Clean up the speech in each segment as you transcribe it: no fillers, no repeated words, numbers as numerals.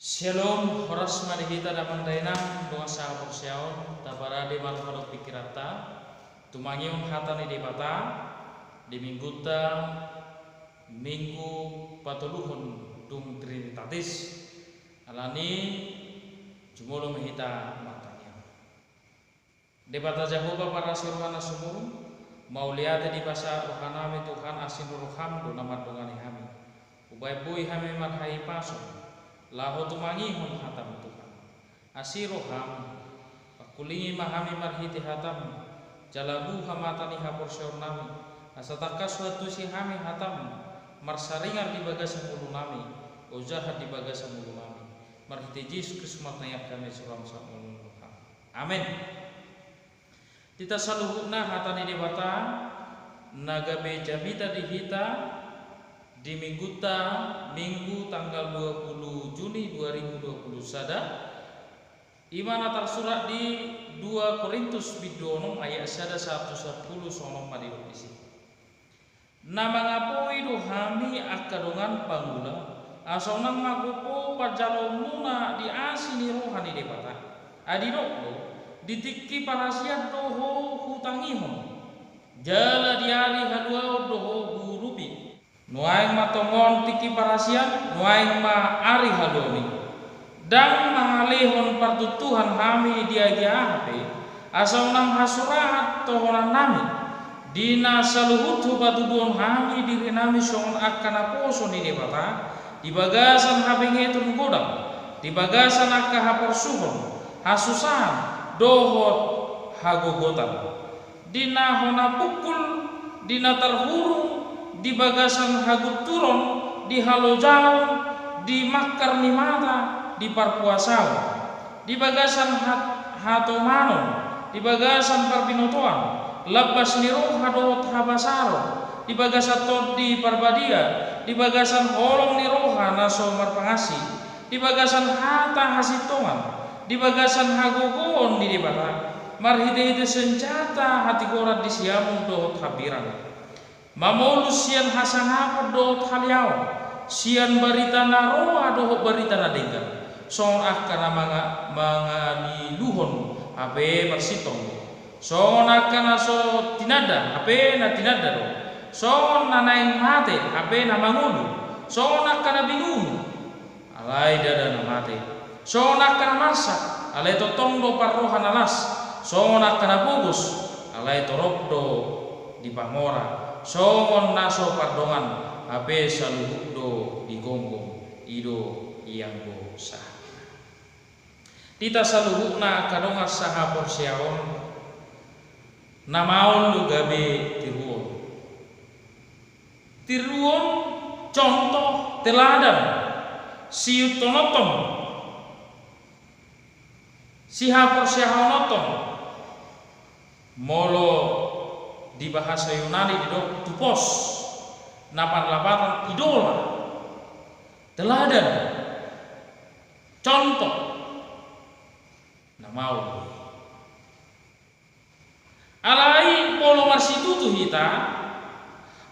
Shalom, horas marihita dapat dainang doa sahabat syaon tabara di malfadok pikirata tumangiun hatani di bata di minggu patuluhun dung trinitatis alani jumolo mehita matanya debata Jehovah para suruhana sumur mau lihat di bahasa rohanami Tuhan asin roham do nama dongani hami ubay bui hami marhai paso laho tumangihon hatam Tuhan asiroham pakulingi mahami marhiti hatam jalabu hamatani haporsion nami asataka suatu si hami hatam marsaringar di bagasan mulu nami ojahat di bagasan mulu nami marhiti Yesus Kristus matanya kami suram samul amin. Tita saluhuna hatani debata nagabe jamita dihita di minggu tanggal 20 Juni 2020 sada imana tersurat di 2 Korintus bidonom ayat sada 110 sonom madiro isi nama ngapoi do hami akadongan pangula asonang magopo pajalomuna di asini rohani debata adidoklo ditiki parasiat doho hutangihon jala diali hadua doho gurupi nuaing matongon tiki parasian nuaing ma ari haloni dang mangalihon partutuhan hami dia hape asal nang hasurahat tohonan nami dina saluhut batudon hami diri nami songon akan aposo ni debata di bagasan habengetun godam di bagasan akka haporsuhon hasusahan dohot hagogotan dina hona pukul dina terhurung di bagasan hagut turun di halojau di makar nimata di parpuasau di bagasan hatomano di bagasan parbinotoan labas niro hadot habasaro di bagasan tot di parbadia di bagasan holong niroha naso marpangasi di bagasan hata hasitongan di bagasan hagogoon di debata marhide-hide senjata hati korat di siamu dohot habiran mamolus sian hasanapa do haliao sian barita naroa do barita nadengga son akana manga luhon ape marsitong son akana so tinada ape na tinada do son nanaing mate ape na mangulu son akana bingung alai dada na mate son akana marsa alai totong do parrohan alas son akana bugus alai torok do di pamora songon naso pardongan ape saluhuk do digonggong ido ianggo sah tita saluhukna kadonga saha porsiaon namaon lu gabe tiruon contoh teladan siutonotom siha porsiahonotom molo di bahasa Yunani di tupos napan-lapatan idola teladan contoh namau alai polo marsitutu hita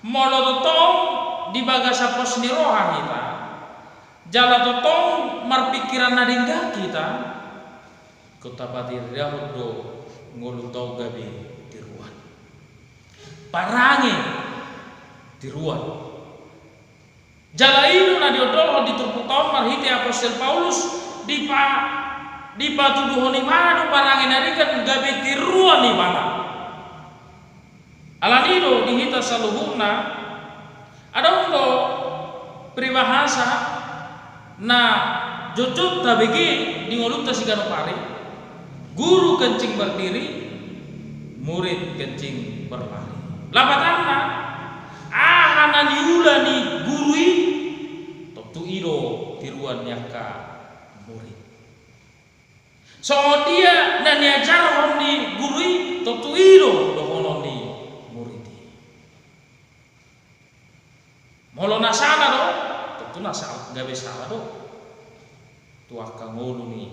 molo totong di bagasa pos niroha hita jala totong marpikiran nadingga kita kota batir dahud do ngolutau gabi parange tiruan jalailu na diodolo diturputon marhiti apostol Paulus di patuduhoni manu parange narikan gabe tiruan di mana alanido dihita saluhuna ada untuk peribahasa na jojot tabegi di ngoluta sigano pare guru kencing berdiri murid kencing berlari lapatanna ahana diulani gurui tentu ido tiruan nyaka murid so dia na niajar di gurui tentu ido dohonon di murid molo nasana do tentu nasal gabe salah do tuaka ngolu ni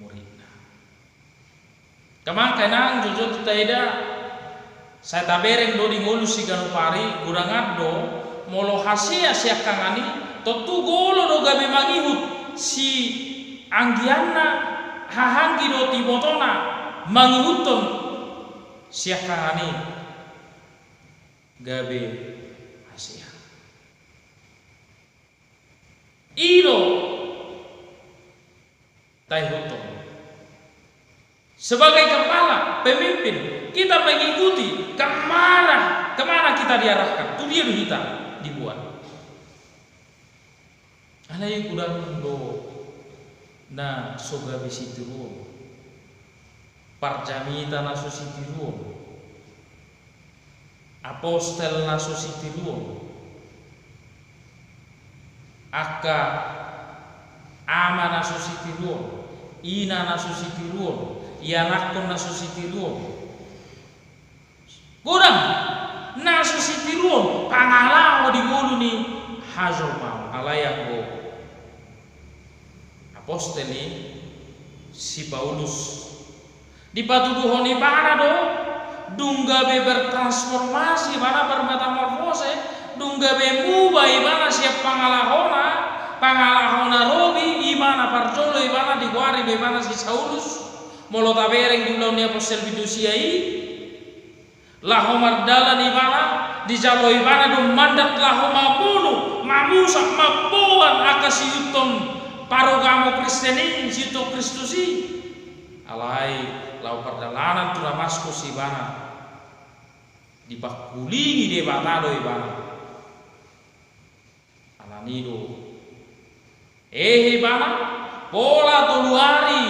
muridna kamang kanang jujur taida saya tabereng do di ngolu si ganupari kurang ado molo hasia siakangani totu golo do gabe mangihut si anggianna hahanggi do tibotona mangihuton siakangani gabe asia ilo taihuton sebagai kepala pemimpin kita mengikuti kemana kita diarahkan itu dia kita dibuat alai kudang do na soga bisitiruo parjamita na susitiruo apostel na susitiruo aka ama na susitiruo ina na susitiruo ianakon na susitiruo kurang na susitiruo pangalaw di mulu ni hazol mau alayak go apostoli si Paulus di patuduhoni bana do dunggabe bertransformasi bana bermetamorfose dunggabe mubai bana siap pangalahona robi imana parjolo ibana diguari bebana si Saulus molo tabereng di launi apostol bidusiai lahomar dalan ibana di jalo ibana dum mandat lahoma munu mamusak mapuan akasiyuton parogamo Kristeni situ Kristusi alai lau perdalanan tu Damaskus ibana dipakulingi de batado ibana alanido ibana pola toluari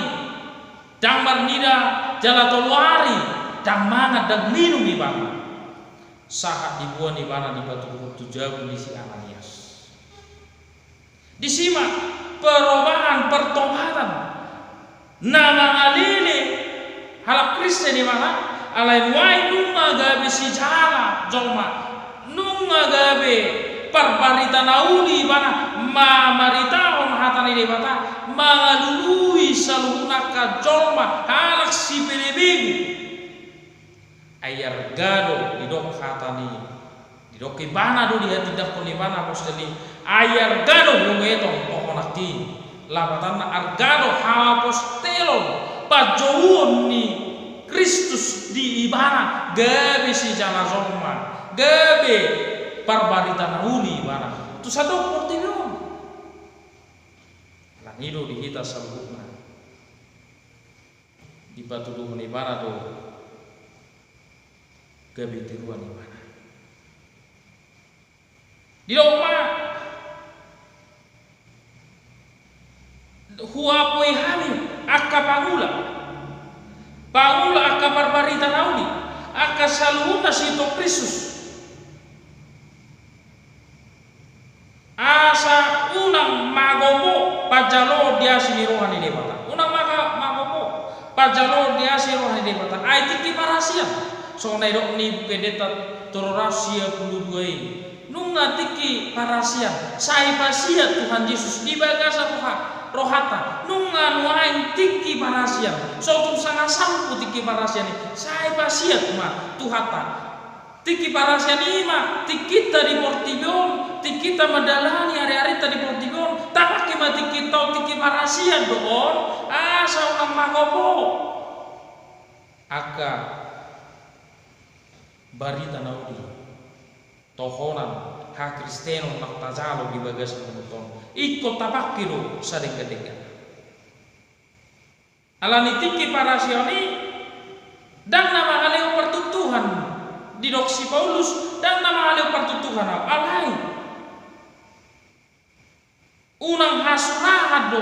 damar nida jala toluari damana dan minum ibana sahat dibuan ibana di batu tujabu di si Ananias disimak perubahan pertobatan nama alile halak Kristen di mana alain wai nunga gabe si jala jolma nunga gabe parbarita nauli bana ma marita on hatani de bata mangalului salunaka jolma halak si pelebegu ayar gado didok hatani didok ibana do dia tidak kolibana apostoli ayar gado lungetong pokonakti labatan argado hapostelon pajouon ni Kristus di ibana gabe si jala jolma gabe parbarita nauli ibana tu satu portinon langido dihita sabukna di patuduhon ibana do gabe tiruan ibana di rumah huapoi hamil akka pangula akka parbarita nauli akka saluhuna sito Kristus asa unang magopo pajalo diasi ni rohani debata unang magopo pajalo diasi rohani debata ai tiki parasian so naidok ni kedeta tororasia puluduai nunga tiki parasian sai pasia Tuhan Yesus di bagasa rohata nunga nuain tiki parasian so tum sangat sampu tiki parasian sai pasia ma Tuhata tiki parasian ima tikita di Portibion tikita madalani hari-hari tadi Portibion tapake ma tikita tiki parasian doon asa unang magopo aka barita naudi tohonan ha Kristeno naktajalo di bagas penuton ikut tapakiro sadeng kedega alani tiki parasioni dan nama aleo pertutuhan di doksi Paulus dan nama aleo pertutuhan alai unang hasurahat do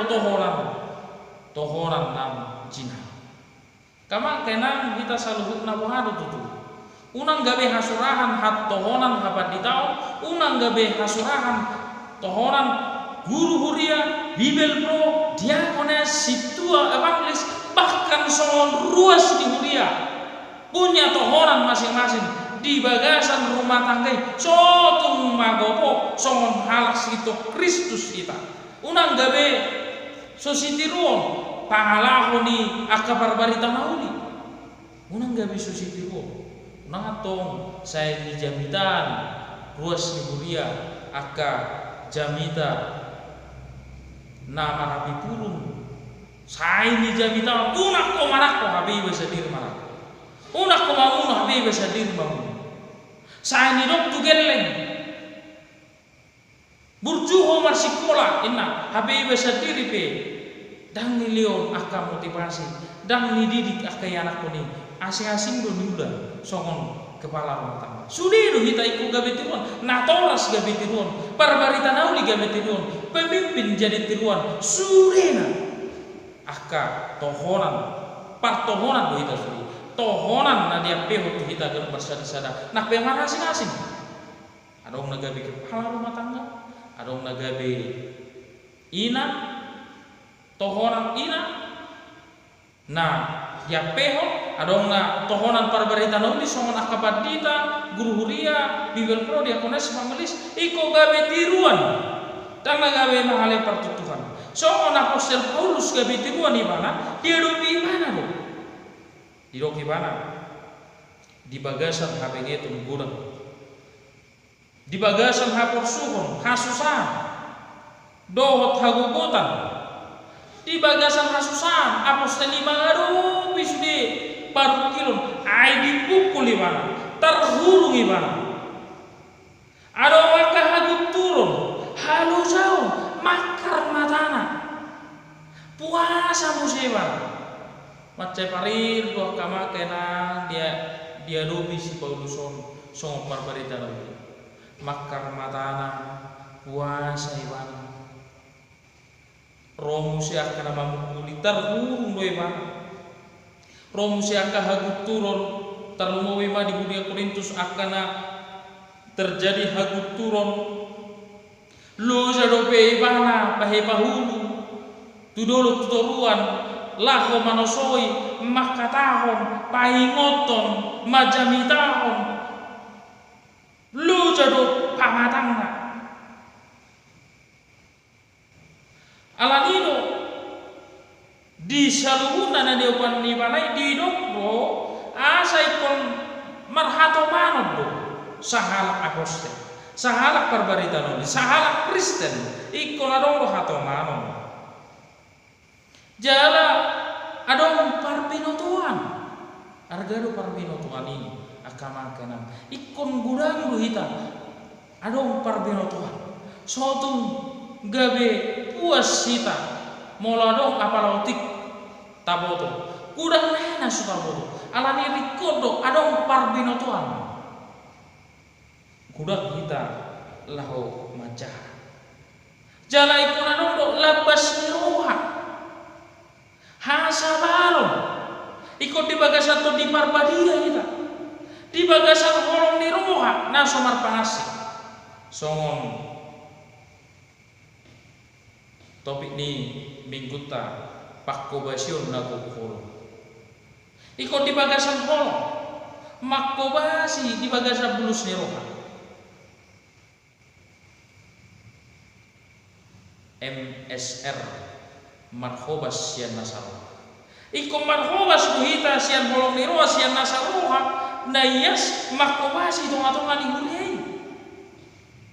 tohoran nam jina kamang kenang kita saluhut na buhado tutu unang gabe hasurahan hat tohonan habat di taon unang gabe hasurahan tohonan guru huria bibel pro diakones situa evangelis bahkan songon ruas di huria punya tohonan masing-masing di bagasan rumah tangga sotung magopo songon halak situ Kristus kita unang gabe sositiruon pangalahoni akabar barita nauli unang gabe sositiruon unang atong saya di jamitan ruas di huria aka jamita nama nabi purun sai ni jabita unak ko manak ko habi besadir manak unak ko mamun habi besadir mamun sai ni dok tugeleng burjuho marsikola inna habi besadir pe dang ni leon aka motivasi dang ni didik aka anak ko ni asing-asing do niuda songon kepala rumah tangga sudiru hita iku gabe tiruan natoras gabe tiruan parbarita nauli gabe tiruan pemimpin jadi tiruan surena aka tohonan partohonan do hita suri tohonan na dia peho tu hita gan bersada-sada nah pemana asing-asing adong nagabe kepala rumah tangga adong nagabe ina tohonan ina nah ya peho adong na tohonan parbarita nauli songon akabadita guru huria bibel pro diakones mangelis iko gabe tiruan dan gabe mahale pertutuhan songon apostel Paulus gabe tiruan di mana dia dobi mana lo di doki mana di bagasan HPG tunggurang di bagasan hapor suhon hasusan dohot hagugutan di bagasan hasusan apostel lima garu bisude baru kilon ai dipukul di mana terhurung di mana ada wakah hagut turun halu jauh makar matana puasa musibah macam parir doa kama kena dia dobi si Paulus song parbarita lagi makar matana puasa di mana romu siaka nama mukuli terhurung doi mana romu siaka hagut turun terlumawi ma di dunia Korintus akana terjadi hagut turun lu jadope ibana pahe pahulu tudolo tutoruan laho manosoi makatahon pahingoton majamitahon lu jado pamatangna alanino di saluhuna na diopan ni balai di dokro asai kon marhato manod do sahalak apostel sahalak parbarita noli sahalak Kristen ikon adong hato manon jala adong parbinotuan argado parbinotuan ini akama kenam ikon gurang duhita adong parbinotuan sotung gabe puas sita moladong apalautik taboto kudang nena sutaboto alani rikodo adong parbinotuan kudak kita laho macah jala ikon adong do labas niruha hasabalon ikut di bagasan to di parbadia kita di bagasan holong niruha na somar pangasi songon topik ni minggu ta pakko basion na kokol ikut di bagasan holong makko basi di bagasan bulus niruha MSR marhobas sian nasaroha ikom marhobas kuhita sian holong niroa sian nasaroha nayas makobasi tonga-tonga ni huliai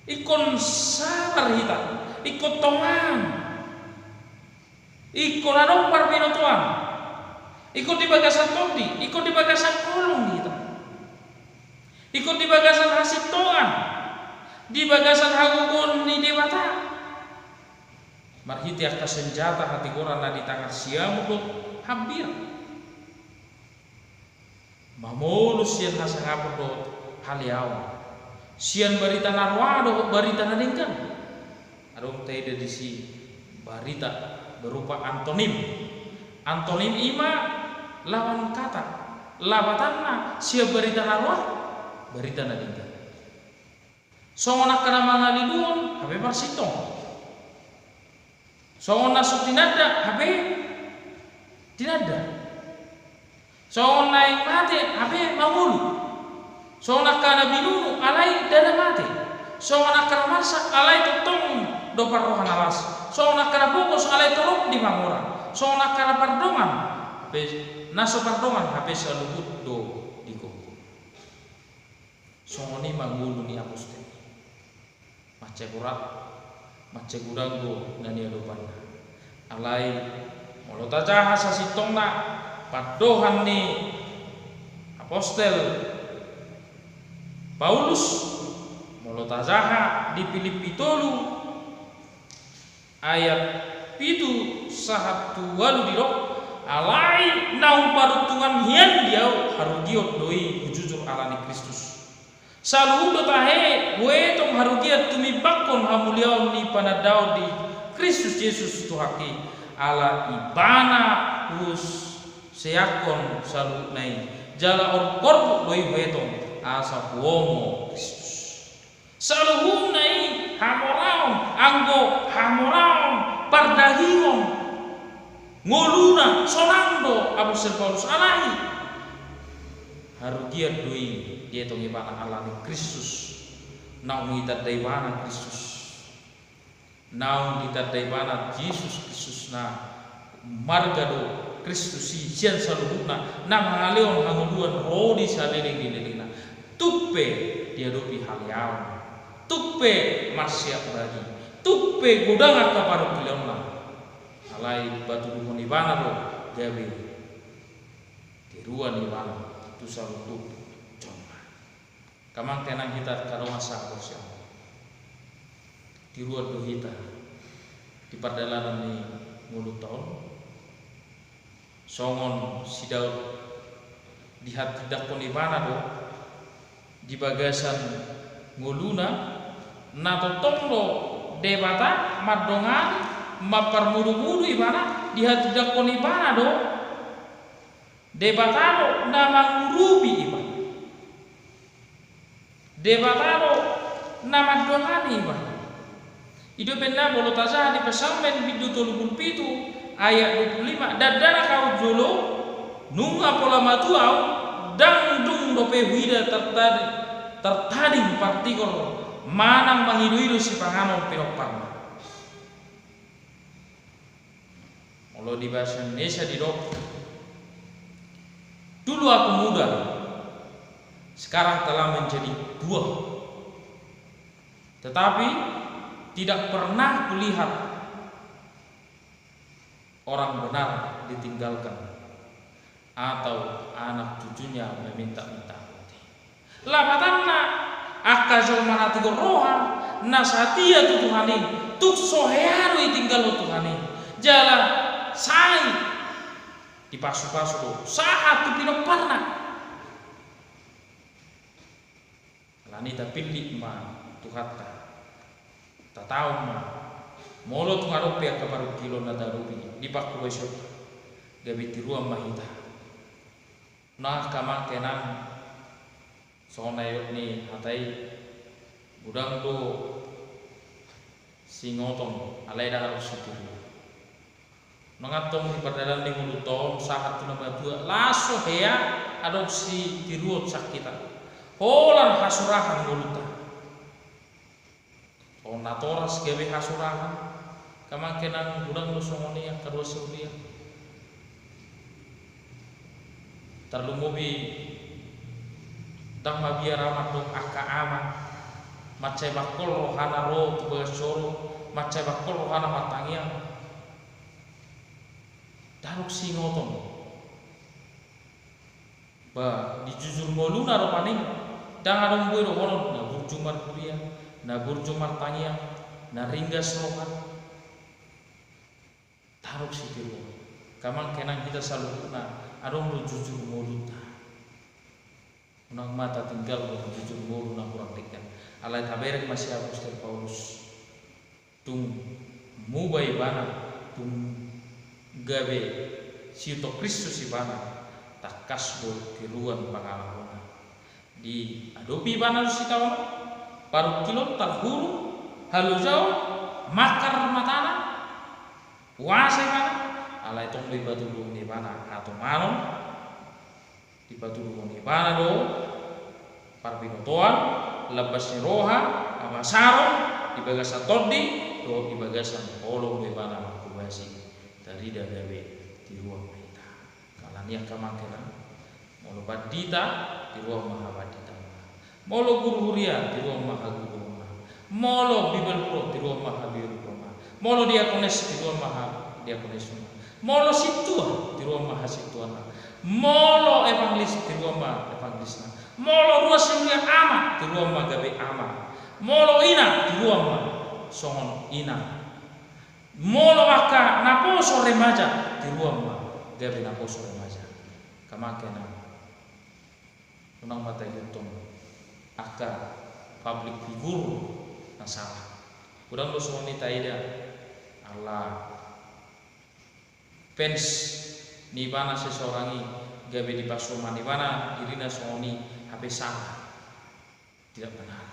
ikon sabar hita ikut tongan ikon adong parbinotuan ikut di bagasan todi ikut di bagasan kolong hita ikut di bagasan hasil tongan di bagasan hagugun ni dewata marhiti akka senjata hati koran na di tangan siamudot hampir mamulus sian hasangapodot haliaw sian barita narwado barita nadingkan adong tede di si barita berupa antonim ima lawan kata labatanna sia barita narwa barita nadingkan songonak kana mangalidun habe parsitong songon nasuk tinada habe tinada songon naik mate habe mamulu songon akana binunu alai dada mate songon akana masak alai tutong do parrohan alas songon akana bungkus alai tolok di mamura songon akana pardongan habe naso pardongan habe salubut do diko songon ni mamulu ni apostel mace kurat mace gudanggo nani adopan alai molo tajaha sasitongna padohan ni apostel Paulus molo tajaha di Filipi 3 ayat pitu sahatu walu dirok alai naum parutungan hian diau harugiot doi jujur alani Kristus salu dotahe we tong harugiat tumi bakon hamuliau ni panadao di Kristus Yesus tuhaki ala ibana hus seakon salu nai jala or korbu doi wetong asa womo Kristus saluhum nai hamoraon anggo hamoraon pardahion ngoluna sonando apostol Paulus alai harugiat doi dia tong ibana alani Kristus naung itadai bana Kristus naung itadai bana Yesus Kristus na margado Kristus sian saluhuna na mangaleon hanguluan rodi saliling dililingna tuppe diadopi haliaon tuppe marsiap bagi tuppe gudang kaparu kileonna alai batu duhon ibana do gawe tiruan ibana tu salutu coma kamang tenang kita kalau masa bosya tiruan do hita di pardalanan ni mulut tahun songon sidau di hati dakon ibana do di bagasan nguluna nato tonglo debata madongan maparmudu-mudu ibana di hati dakon ibana do debatado nama ngurubi ibana debatado nama dongani ibana itu benar bolo taza di pesalmen bidu 37 ayat 25 dadana kau jolo nunga pola matuau dang dung dope huida tertading partikor manang mangidu-idu si panganon piropan kalau di bahasa Indonesia di dok dulu aku muda sekarang telah menjadi tua tetapi tidak pernah kulihat orang benar ditinggalkan atau anak cucunya meminta-minta roti. Lapatanna akazol manati roha nasatia tu Tuhani tuk sohearu tinggal Tuhani jala sai di pasu-pasu saat tu pinoparna lani tapilli ma tuhata tatau ma molo tu ngarope akabaru kilo na darubi di pakku besok gabi tiruam mahita nah kamang kenang sonayot ni hatai budang do singotong alai dah harus sutiru nangatong di perdalan di mulutom sahat tu nabadua laso hea adopsi tiruot sakitan holan hasurahan muluta on natoras gawe hasurahan kamang kenang budang do songoni yang kedua sudia terlumubi dang mabia ramat dong aka ama macai bakol rohana ro besoro macai bakol rohana matangia daruk singotong ba di jujur moluna ro paning dang adong boy ro hono na burjumar kuria na burjumar tangia na ringgas rohan daruk sikiru kamang kenang kita selalu na adong lu jujur moluta unang mata tinggal lu jujur molu na kurang dekat alai taberek masih apostol Paulus tung mubai bana tung gabe siuto Kristus ibana takas do tiruan pangalaman di adopi bana lu sitawa paru kilo targuru halu jauh makar matana puasa bana alai tong di batu lu ni bana atau manon di batu lu ni bana do parbinotoan labas ni roha amasaro di bagasan todi do di bagasan olong di bana kubasi dari dagawe di ruang kita kalania kamakena molo badita di ruang mahabadita molo guru huria di ruang mahaguru molo bibel pro di ruang mahabiru molo diakones di ruang dia konesun molo situa di rumah hasituana molo evangelis di rumah evangelisna molo ruas yang ama di rumah gabe ama molo ina di rumah songon ina molo aka naposo remaja di rumah gabe naposo remaja kamakena unang mata yutung aka public figure na salah kurang lo soni taida Allah fans ni bana seseorang gabe di pasuman di mana irina soni HP salah tidak benar.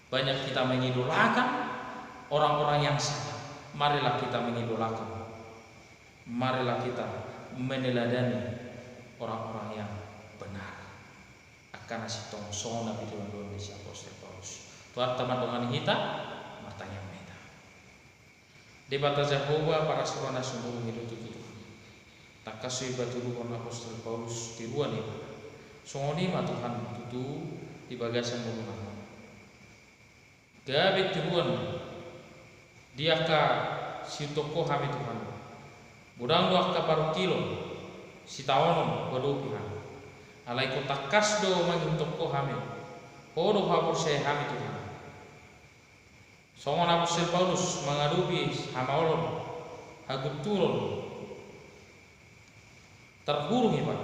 Banyak kita mengidolakan orang-orang yang salah. Marilah kita mengidolakan, marilah kita meneladani orang-orang yang benar. Akan nasi tongsong Nabi Indonesia Apostol Paulus. Tuhan teman dengan kita matanya meta. Debata Jehovah para surana sumur hidup itu. Tak kasih batu ruang Apostol Paulus di ruang ini. Songoni ma Tuhan tutu di bagasan rumah. Gabe di ruang dia ka si toko kami Tuhan. Budang doa ka paru kilo si tawonon bodoh Tuhan. Alai ko takas do magi toko kami. Kodo hapur saya kami Tuhan. Songon Apostol Paulus mengadupi hamaolon haguturun terhuru hiba.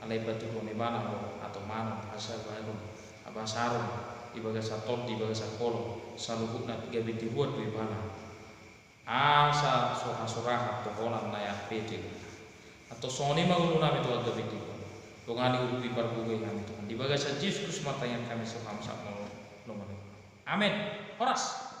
Alai batu ko nibana atau mana asal baru abasaron ibaga sa tot ibaga sa kolo salubuk na gabi tibuat di bana asa surah-surah atau holan na ya pete atau soni magulu na itu gabi tibuat tungani urupi parbugai kami Tuhan ibaga sa Yesus mata yang kami sama-sama amin horas.